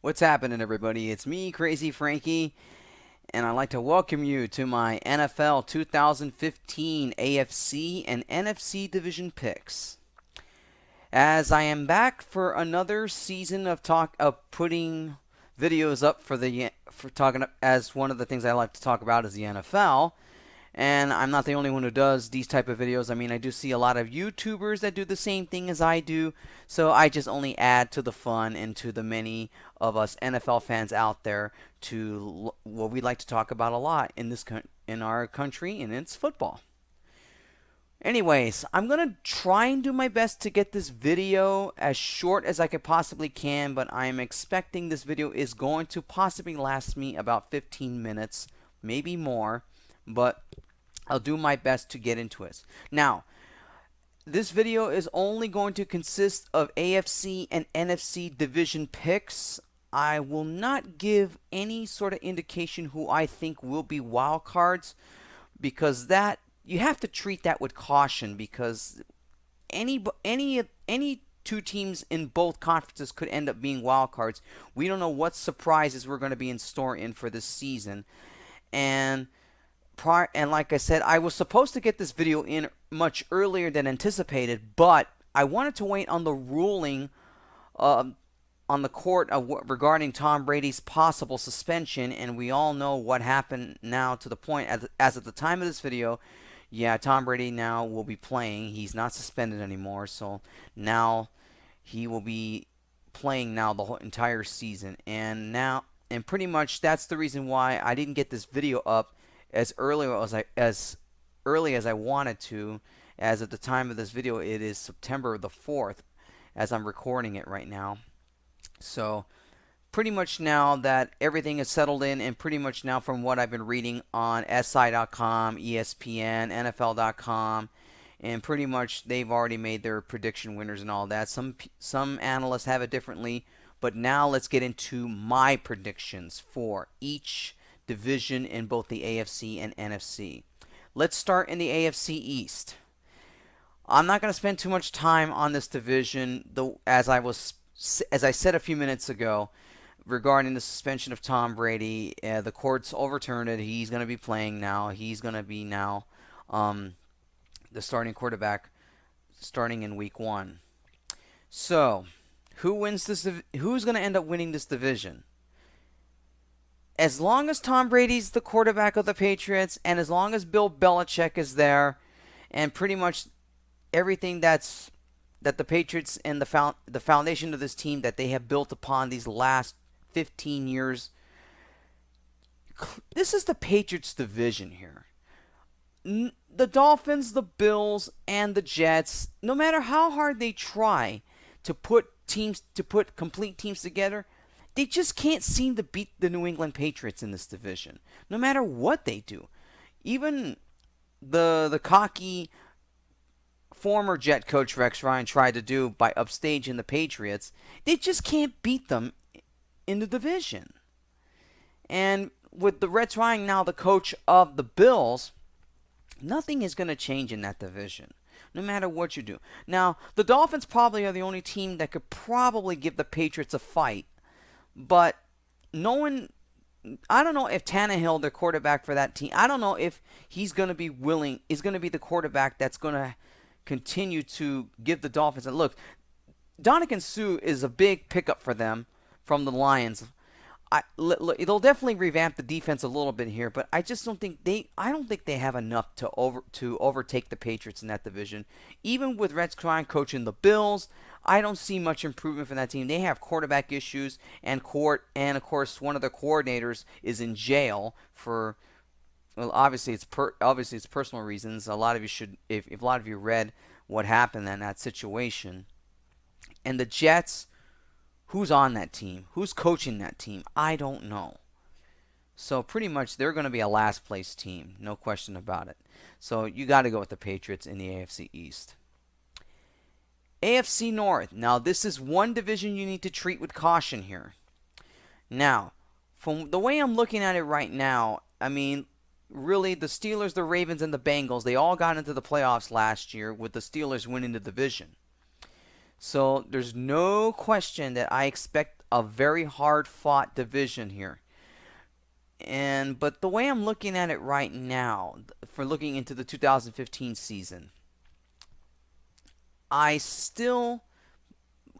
What's happening, everybody? It's me, Crazyfrankie, and I'd like to welcome you to my NFL 2015 AFC and NFC division picks. As I am back for another season of putting videos up for talking as one of the things I like to talk about is the NFL. And I'm not the only one who does these type of videos. I mean, I do see a lot of YouTubers that do the same thing as I do. So I just only add to the fun and to the many of us NFL fans out there to what we like to talk about a lot in our country, and it's football. Anyways, I'm going to try and do my best to get this video as short as I could possibly can, but I'm expecting this video is going to possibly last me about 15 minutes, maybe more, but I'll do my best to get into it. Now, this video is only going to consist of AFC and NFC division picks. I will not give any sort of indication who I think will be wild cards, because that you have to treat that with caution, because any two teams in both conferences could end up being wild cards. We don't know what surprises we're going to be in store for this season. And like I said, I was supposed to get this video in much earlier than anticipated, but I wanted to wait on the ruling on the court regarding Tom Brady's possible suspension, and we all know what happened now to the point, as of the time of this video. Yeah, Tom Brady now will be playing. He's not suspended anymore, so now he will be playing now the whole entire season. And pretty much that's the reason why I didn't get this video up as early as I wanted to. As at the time of this video, it is September the 4th, as I'm recording it right now. So pretty much now that everything is settled in, and pretty much now from what I've been reading on SI.com, ESPN, NFL.com, and pretty much they've already made their prediction winners and all that. Some analysts have it differently, but now let's get into my predictions for each division in both the AFC and NFC. Let's start in the AFC East. I'm not going to spend too much time on this division, though, as I said a few minutes ago regarding the suspension of Tom Brady. The court's overturned it. He's going to be playing now. He's going to be now the starting quarterback starting in week 1. So, who's going to end up winning this division? As long as Tom Brady's the quarterback of the Patriots, and as long as Bill Belichick is there, and pretty much everything that the Patriots and the foundation of this team that they have built upon these last 15 years, this is the Patriots division here. The Dolphins, the Bills, and the Jets, no matter how hard they try to put complete teams together, they just can't seem to beat the New England Patriots in this division, no matter what they do. Even the cocky former Jet coach Rex Ryan tried to do by upstaging the Patriots, they just can't beat them in the division. And with the Rex Ryan now the coach of the Bills, nothing is going to change in that division, no matter what you do. Now, the Dolphins probably are the only team that could probably give the Patriots a fight. But I don't know if Tannehill, the quarterback for that team, I don't know if he's going to be the quarterback that's going to continue to give the Dolphins. And look, Ndamukong Suh is a big pickup for them from the Lions. They'll definitely revamp the defense a little bit here, but I just don't think they have enough to overtake the Patriots in that division. Even with Rex Ryan coaching the Bills, I don't see much improvement from that team. They have quarterback issues, and of course one of the coordinators is in jail for, well, obviously it's personal reasons. A lot of you if a lot of you read what happened in that situation. And the Jets, who's on that team? Who's coaching that team? I don't know. So pretty much they're going to be a last place team, no question about it. So you got to go with the Patriots in the AFC East. AFC North. Now, this is one division you need to treat with caution here. Now, from the way I'm looking at it right now, I mean, really, the Steelers, the Ravens, and the Bengals, they all got into the playoffs last year with the Steelers winning the division. So there's no question that I expect a very hard-fought division here. But the way I'm looking at it right now, for looking into the 2015 season, I still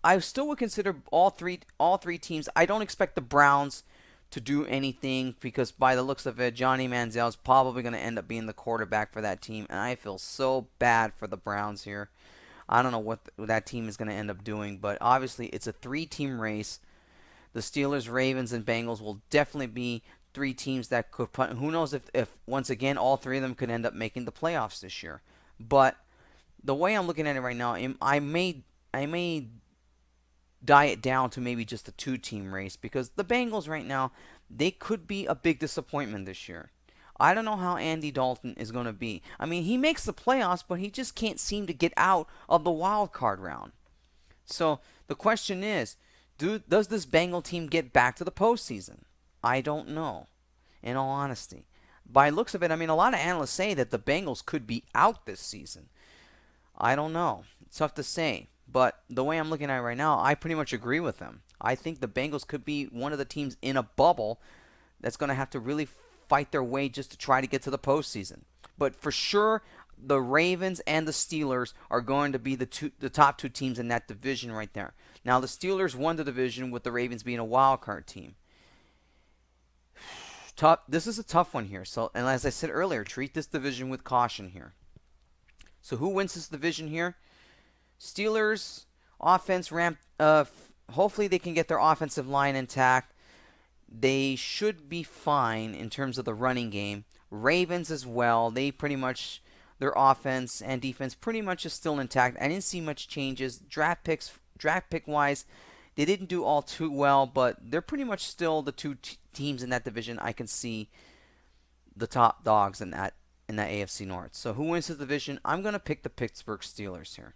would consider all three teams. I don't expect the Browns to do anything because by the looks of it, Johnny Manziel is probably going to end up being the quarterback for that team, and I feel so bad for the Browns here. I don't know what that team is going to end up doing, but obviously it's a three-team race. The Steelers, Ravens, and Bengals will definitely be three teams that could put. Who knows if once again all three of them could end up making the playoffs this year. But the way I'm looking at it right now, I may die it down to maybe just a two-team race because the Bengals right now, they could be a big disappointment this year. I don't know how Andy Dalton is going to be. I mean, he makes the playoffs, but he just can't seem to get out of the wild card round. So the question is, does this Bengal team get back to the postseason? I don't know, in all honesty. By looks of it, I mean, a lot of analysts say that the Bengals could be out this season. I don't know. It's tough to say. But the way I'm looking at it right now, I pretty much agree with them. I think the Bengals could be one of the teams in a bubble that's going to have to really fight their way just to try to get to the postseason. But for sure, the Ravens and the Steelers are going to be the top two teams in that division right there. Now, the Steelers won the division with the Ravens being a wild card team. This is a tough one here. So, and as I said earlier, treat this division with caution here. So who wins this division here? Steelers offense ramp. Hopefully they can get their offensive line intact. They should be fine in terms of the running game. Ravens as well. They pretty much, their offense and defense pretty much is still intact. I didn't see much changes. Draft pick wise, they didn't do all too well, but they're pretty much still the two teams in that division. I can see the top dogs in that AFC North. So who wins the division? I'm going to pick the Pittsburgh Steelers here.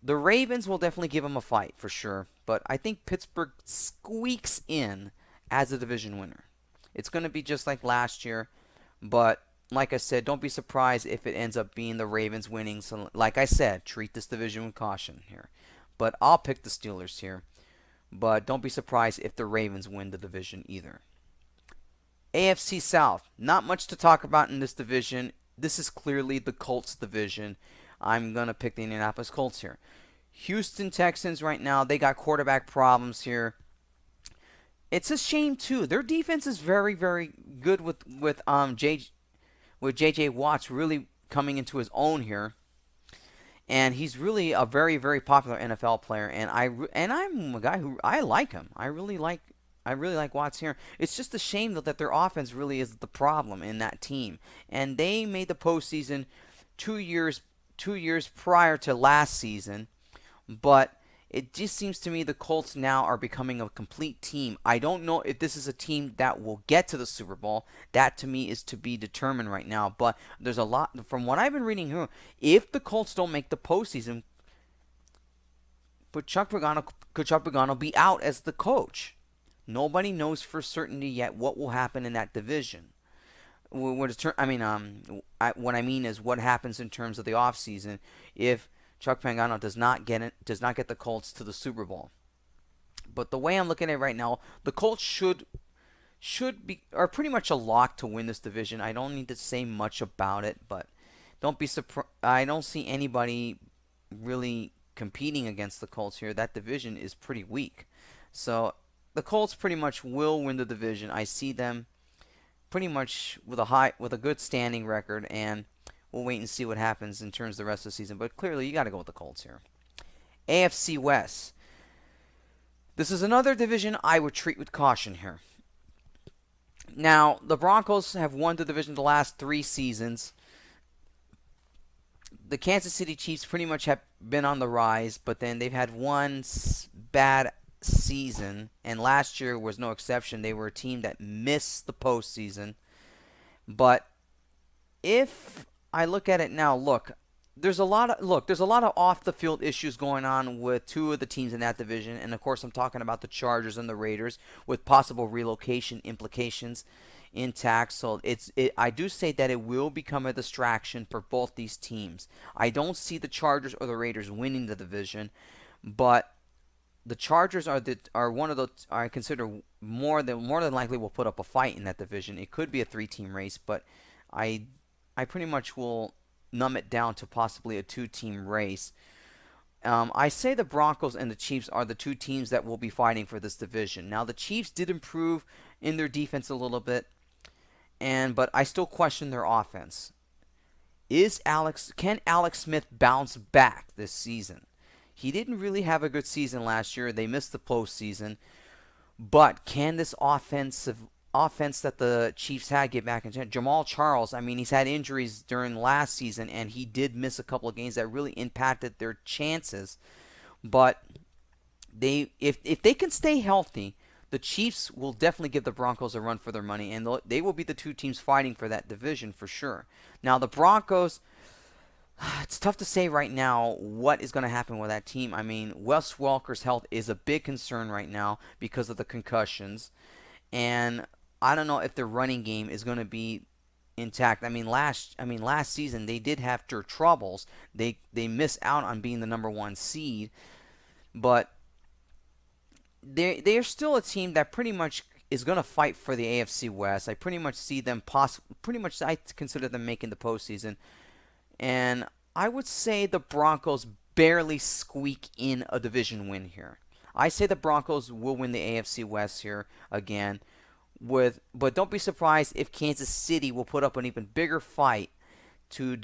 The Ravens will definitely give them a fight for sure, but I think Pittsburgh squeaks in as a division winner. It's going to be just like last year, but like I said, don't be surprised if it ends up being the Ravens winning. So like I said, treat this division with caution here. But I'll pick the Steelers here, but don't be surprised if the Ravens win the division either. AFC South, not much to talk about in this division. This is clearly the Colts division. I'm going to pick the Indianapolis Colts here. Houston Texans right now, they got quarterback problems here. It's a shame too. Their defense is very, very good with J.J. Watts really coming into his own here. And he's really a very, very popular NFL player, and I'm a guy who I like him. I really like Watts here. It's just a shame though that their offense really is the problem in that team. And they made the postseason 2 years prior to last season, but it just seems to me the Colts now are becoming a complete team. I don't know if this is a team that will get to the Super Bowl. That to me is to be determined right now. But there's a lot, from what I've been reading here, if the Colts don't make the postseason, could Chuck Pagano be out as the coach? Nobody knows for certainty yet what will happen in that division. What I mean is what happens in terms of the offseason if Chuck Pagano does not get the Colts to the Super Bowl. But the way I'm looking at it right now, the Colts are pretty much a lock to win this division. I don't need to say much about it, but don't be surprised. I don't see anybody really competing against the Colts here. That division is pretty weak. So the Colts pretty much will win the division. I see them pretty much with a good standing record, and we'll wait and see what happens in terms of the rest of the season. But clearly, you got to go with the Colts here. AFC West. This is another division I would treat with caution here. Now, the Broncos have won the division the last 3 seasons. The Kansas City Chiefs pretty much have been on the rise, but then they've had one bad season, and last year was no exception. They were a team that missed the postseason. But if I look at it now, there's a lot of off the field issues going on with 2 of the teams in that division, and of course I'm talking about the Chargers and the Raiders with possible relocation implications intact. So I do say that it will become a distraction for both these teams. I don't see the Chargers or the Raiders winning the division, but the Chargers are one of the I consider more than likely will put up a fight in that division. It could be a 3-team race, but I I pretty much will numb it down to possibly a 2-team race. I say the Broncos and the Chiefs are the two teams that will be fighting for this division. Now the Chiefs did improve in their defense a little bit, but I still question their offense. Can Alex Smith bounce back this season? He didn't really have a good season last year. They missed the postseason. But can this offense that the Chiefs had get back into Jamal Charles? I mean, he's had injuries during last season, and he did miss a couple of games that really impacted their chances. But if they can stay healthy, the Chiefs will definitely give the Broncos a run for their money, and they will be the two teams fighting for that division for sure. Now, the Broncos, it's tough to say right now what is going to happen with that team. I mean, Wes Welker's health is a big concern right now because of the concussions, and I don't know if their running game is going to be intact. Last season they did have their troubles. They missed out on being the number 1 seed, but they are still a team that pretty much is going to fight for the AFC West. I pretty much see them I consider them making the postseason. And I would say the Broncos barely squeak in a division win here. I say the Broncos will win the AFC West here again. But don't be surprised if Kansas City will put up an even bigger fight to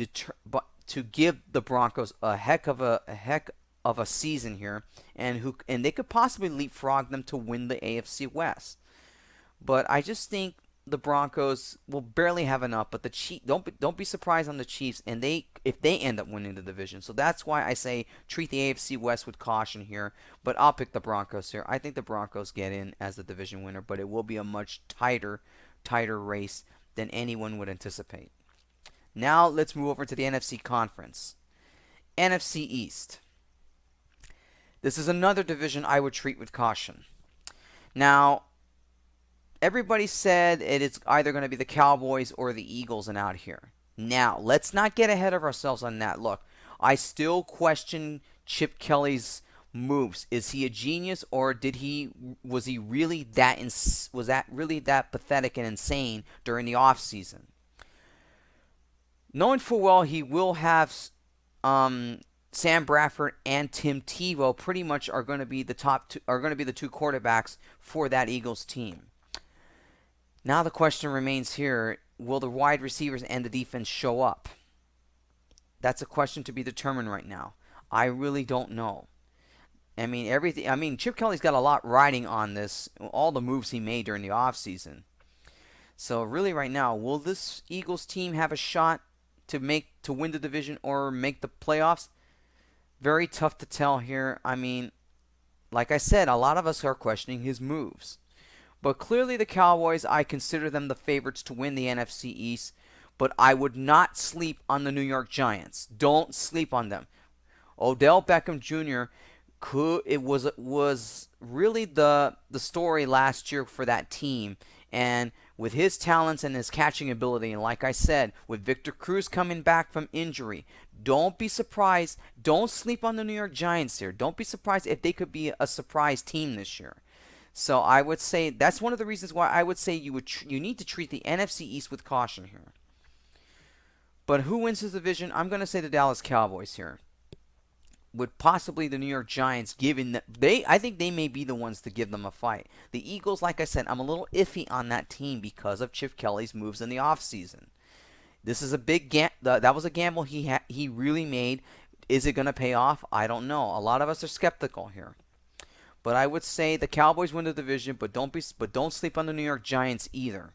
give the Broncos a heck of a season here, and they could possibly leapfrog them to win the AFC West. But I just think the Broncos will barely have enough. But the Chiefs, don't be surprised on the Chiefs, and if they end up winning the division. So that's why I say treat the AFC West with caution here. But I'll pick the Broncos here. I think the Broncos get in as the division winner, but it will be a much tighter race than anyone would anticipate. Now let's move over to the NFC Conference. NFC East. This is another division I would treat with caution. Now, everybody said it's either going to be the Cowboys or the Eagles and out here. Now, let's not get ahead of ourselves on that. Look, I still question Chip Kelly's moves. Is he a genius, or was that really that pathetic and insane during the offseason? Knowing full well he will have Sam Bradford and Tim Tebow pretty much are going to be the two quarterbacks for that Eagles team. Now the question remains here, will the wide receivers and the defense show up? That's a question to be determined right now. I really don't know. Chip Kelly's got a lot riding on this, all the moves he made during the offseason. So really right now, will this Eagles team have a shot to win the division or make the playoffs? Very tough to tell here. Like I said, a lot of us are questioning his moves. But clearly the Cowboys, I consider them the favorites to win the NFC East. But I would not sleep on the New York Giants. Don't sleep on them. Odell Beckham Jr. was really the story last year for that team. And with his talents and his catching ability, and like I said, with Victor Cruz coming back from injury, don't be surprised. Don't sleep on the New York Giants here. Don't be surprised if they could be a surprise team this year. So I would say that's one of the reasons why I would say you need to treat the NFC East with caution here. But who wins this division? I'm going to say the Dallas Cowboys here. With possibly the New York Giants, given that I think they may be the ones to give them a fight. The Eagles, like I said, I'm a little iffy on that team because of Chip Kelly's moves in the offseason. This is a big that was a gamble he really made. Is it going to pay off? I don't know. A lot of us are skeptical here. But I would say the Cowboys win the division, but don't sleep on the New York Giants either.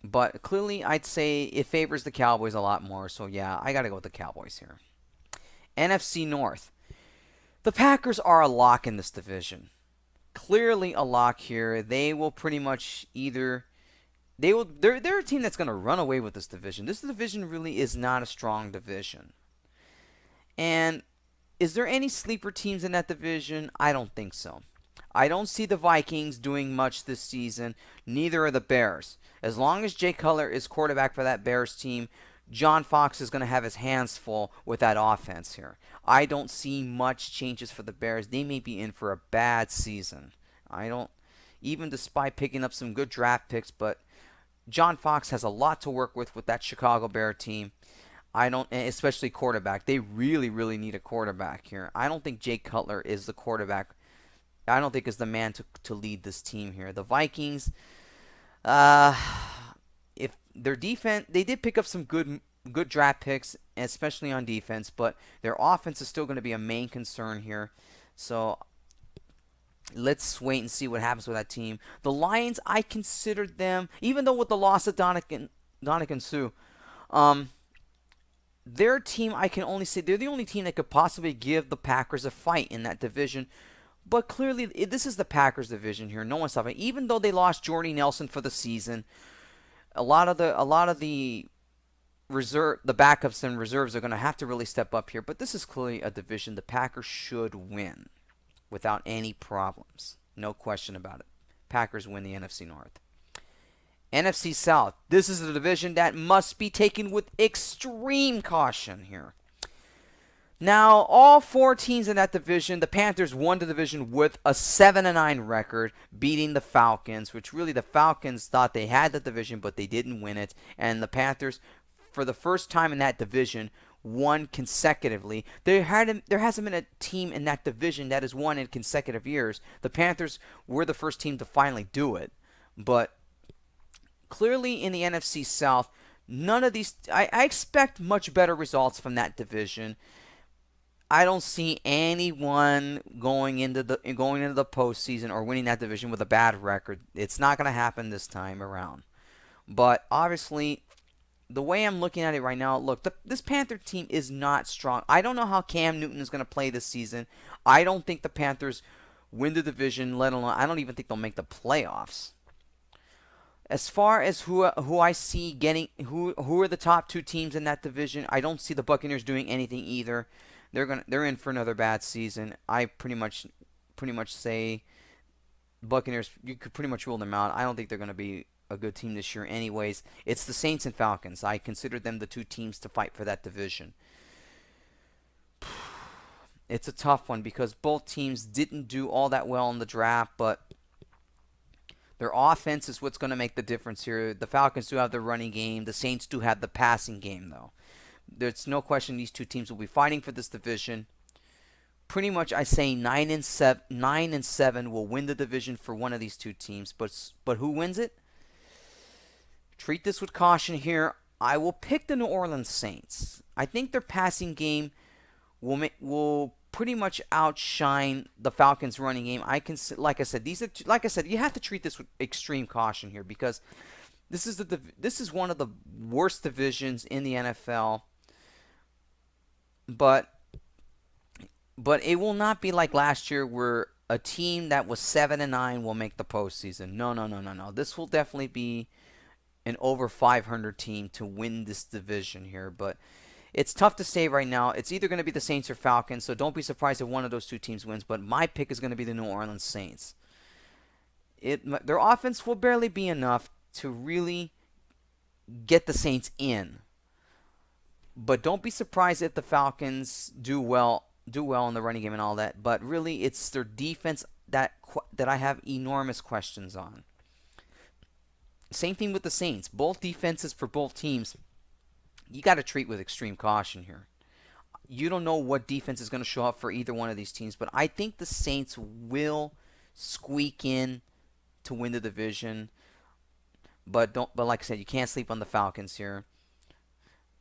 But clearly I'd say it favors the Cowboys a lot more. So yeah, I got to go with the Cowboys here. NFC North. The Packers are a lock in this division. Clearly a lock here. They will pretty much they're a team that's going to run away with this division. This division really is not a strong division. And is there any sleeper teams in that division? I don't think so. I don't see the Vikings doing much this season. Neither are the Bears. As long as Jay Cutler is quarterback for that Bears team, John Fox is going to have his hands full with that offense here. I don't see much changes for the Bears. They may be in for a bad season. I don't, even despite picking up some good draft picks, but John Fox has a lot to work with that Chicago Bear team. I don't, especially quarterback. They really, really need a quarterback here. I don't think Jay Cutler is the quarterback. I don't think is the man to lead this team here. The Vikings, uh, if their defense, they did pick up some good draft picks, especially on defense, but their offense is still going to be a main concern here. So let's wait and see what happens with that team. The Lions, I considered them, even though with the loss of Dominican Sue, their team, I can only say they're the only team that could possibly give the Packers a fight in that division. But clearly, this is the Packers division here. No one's stopping. Even though they lost Jordy Nelson for the season, a lot of the the backups and reserves are going to have to really step up here. But this is clearly a division the Packers should win without any problems. No question about it. Packers win the NFC North. NFC South. This is a division that must be taken with extreme caution here. Now, all four teams in that division, the Panthers won the division with a 7-9 record, beating the Falcons, which really the Falcons thought they had the division, but they didn't win it. And the Panthers, for the first time in that division, won consecutively. There hasn't been a team in that division that has won in consecutive years. The Panthers were the first team to finally do it. But clearly in the NFC South, none of these, I expect much better results from that division. I don't see anyone going into the postseason or winning that division with a bad record. It's not going to happen this time around. But obviously, the way I'm looking at it right now, look, this Panther team is not strong. I don't know how Cam Newton is going to play this season. I don't think the Panthers win the division, let alone I don't even think they'll make the playoffs. As far as who I see getting who are the top two teams in that division, I don't see the Buccaneers doing anything either. They're in for another bad season. I pretty much say Buccaneers, you could pretty much rule them out. I don't think they're going to be a good team this year anyways. It's the Saints and Falcons. I consider them the two teams to fight for that division. It's a tough one because both teams didn't do all that well in the draft, but their offense is what's going to make the difference here. The Falcons do have the running game. The Saints do have the passing game, though. There's no question these two teams will be fighting for this division. Pretty much, I say 9-7 will win the division for one of these two teams. But who wins it? Treat this with caution here. I will pick the New Orleans Saints. I think their passing game will pretty much outshine the Falcons' running game. Like I said, you have to treat this with extreme caution here because this is one of the worst divisions in the NFL. But it will not be like last year where a team that was 7-9 will make the postseason. No. This will definitely be an over 500 team to win this division here. But it's tough to say right now. It's either going to be the Saints or Falcons, so don't be surprised if one of those two teams wins. But my pick is going to be the New Orleans Saints. Their offense will barely be enough to really get the Saints in. But don't be surprised if the Falcons do well in the running game and all that. But really, it's their defense that I have enormous questions on. Same thing with the Saints. Both defenses for both teams, you got to treat with extreme caution here. You don't know what defense is going to show up for either one of these teams, but I think the Saints will squeak in to win the division. But like I said, you can't sleep on the Falcons here.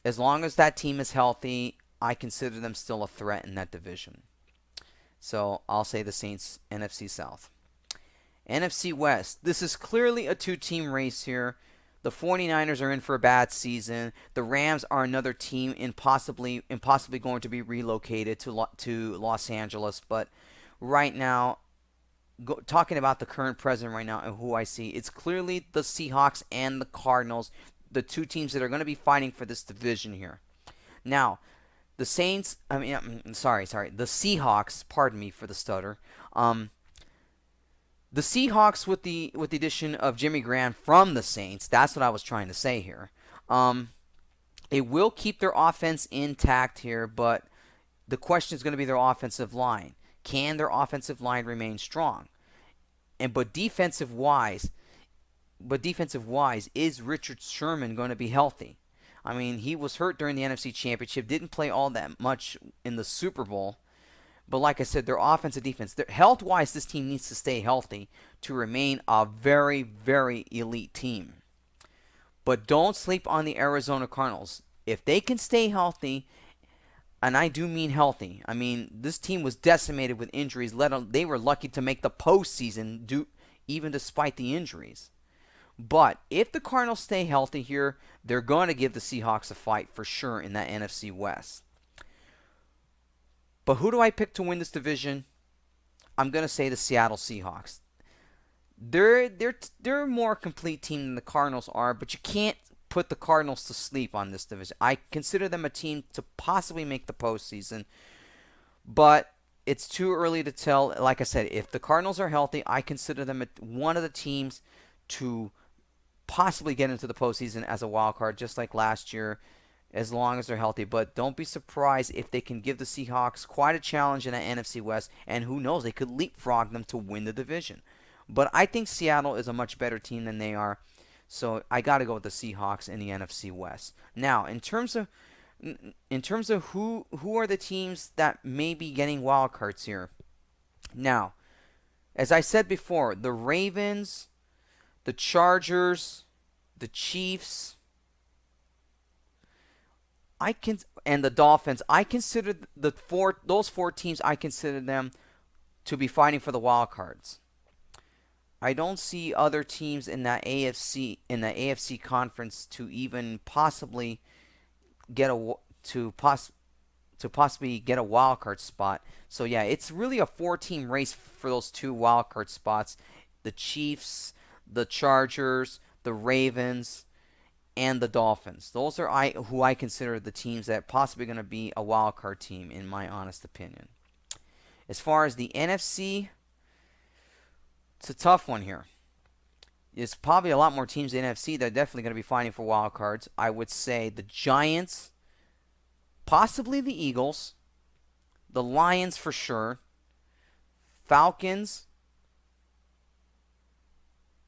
As long as that team is healthy, I consider them still a threat in that division. So I'll say the Saints, NFC South. NFC West. This is clearly a two-team race here. The 49ers are in for a bad season. The Rams are another team impossibly going to be relocated to Los Angeles. But right now, talking about the current president right now and who I see, it's clearly the Seahawks and the Cardinals, the two teams that are going to be fighting for this division here. Now, the Seahawks, pardon me for the stutter. The Seahawks with the addition of Jimmy Graham from the Saints, that's what I was trying to say here. It will keep their offense intact here, but the question is going to be their offensive line. Can their offensive line remain strong? And but defensive wise, is Richard Sherman going to be healthy? I mean, he was hurt during the NFC Championship, didn't play all that much in the Super Bowl. But like I said, their offensive defense, health wise, this team needs to stay healthy to remain a very, very elite team. But don't sleep on the Arizona Cardinals. If they can stay healthy, and I do mean healthy, I mean, this team was decimated with injuries. They were lucky to make the postseason, even despite the injuries. But if the Cardinals stay healthy here, they're going to give the Seahawks a fight for sure in that NFC West. But who do I pick to win this division? I'm going to say the Seattle Seahawks. They're a more complete team than the Cardinals are, but you can't put the Cardinals to sleep on this division. I consider them a team to possibly make the postseason, but it's too early to tell. Like I said, if the Cardinals are healthy, I consider them one of the teams to possibly get into the postseason as a wild card, just like last year, as long as they're healthy. But don't be surprised if they can give the Seahawks quite a challenge in the NFC West, and who knows, they could leapfrog them to win the division. But I think Seattle is a much better team than they are, so I got to go with the Seahawks in the NFC West. Now, in terms of who are the teams that may be getting wild cards here. Now, as I said before, the Ravens, the Chargers, the Chiefs, and the Dolphins. I consider those four teams. I consider them to be fighting for the wild cards. I don't see other teams in that AFC conference to even possibly get possibly get a wild card spot. So yeah, it's really a 4-team race for those 2 wild card spots. The Chiefs, the Chargers, the Ravens, and the Dolphins. Those are who I consider the teams that are possibly going to be a wild card team, in my honest opinion. As far as the NFC, it's a tough one here. There's probably a lot more teams in the NFC that are definitely going to be fighting for wild cards. I would say the Giants, possibly the Eagles, the Lions for sure, Falcons,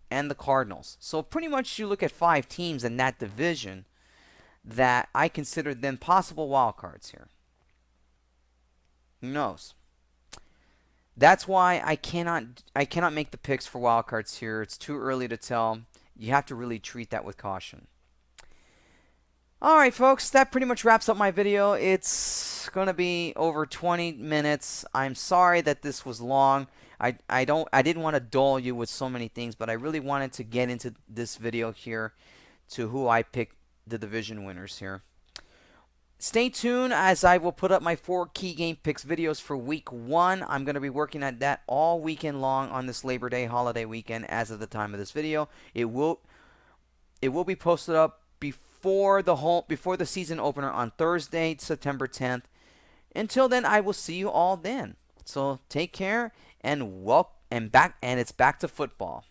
and the Cardinals. So pretty much you look at 5 teams in that division that I consider them possible wild cards here. Who knows? That's why I cannot make the picks for wild cards here. It's too early to tell. You have to really treat that with caution. Alright folks, that pretty much wraps up my video. It's going to be over 20 minutes. I'm sorry that this was long. I didn't want to dull you with so many things, but I really wanted to get into this video here to who I picked the division winners here. Stay tuned as I will put up my 4 key game picks videos for week 1. I'm going to be working at that all weekend long on this Labor Day holiday weekend as of the time of this video. It will be posted up before the season opener on Thursday, September 10th. Until then, I will see you all then. So take care and it's back to football.